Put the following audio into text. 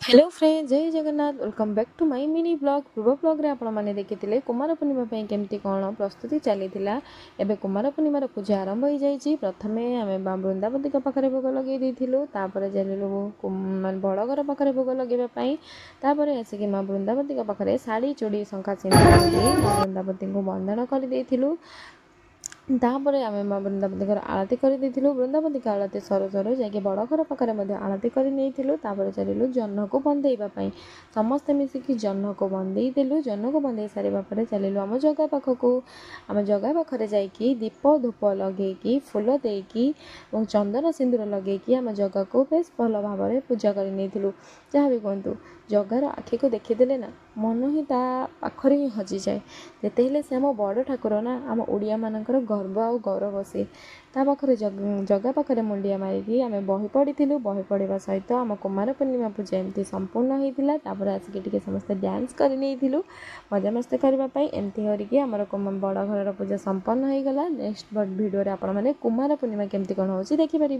Hello friend, जय Jagannath. Welcome back to my mini blog. पूर्व ब्लॉग्रे आपने देखिए कुमार पूर्णिमा केमती कौन प्रस्तुति चली एवं कुमार पूर्णिमार पूजा आरंभ हो जाए। प्रथम आम वृंदावती पाखे भोग लगे चलू माने बड़ घर पाखे भोग लगेवाई आसिक माँ वृंदावती पाखे शाढ़ी चूड़ी शंखा सिंदूर लगे माँ वृंदावती को बंधन कर तापर आम माँ वृंदावती आरती कर वृंदावती आरती सरू सरू जा बड़ घर पाखे आरती कर चलू जह्न को बंधेवाई समस्ते मिसिकी जह्न को बंधेदेलु। जह्न को बंधे सारा पर चलू आम जगह पाखक आम जगह पाखे जा दीप धूप लगे फूल देकी चंदन सिंदूर लगे आम जगह को बेस भल भाव में पूजा कर जहाँ भी कहतु जगार आखि को देखीदेले ना मन ही पाखरे ही हजि जाए। जिते से आम बड़ ठाकुर ना आम ओडिया मानकर गर्व आ गौरव से पाखे जगह पाखे मुंडिया मारिकी आम बही पढ़ी बही पढ़ा सहित आम कुमार पूर्णिमा पूजा एमती संपूर्ण होता। आसिक समस्ते डांस कर मजामस्ती करने एमती करके आमर बड़ घर पूजा संपन्न हो गला। नेक्स्ट भिडियो आपने कुमार पूर्णिमा केमती कौन हो देखिपारे।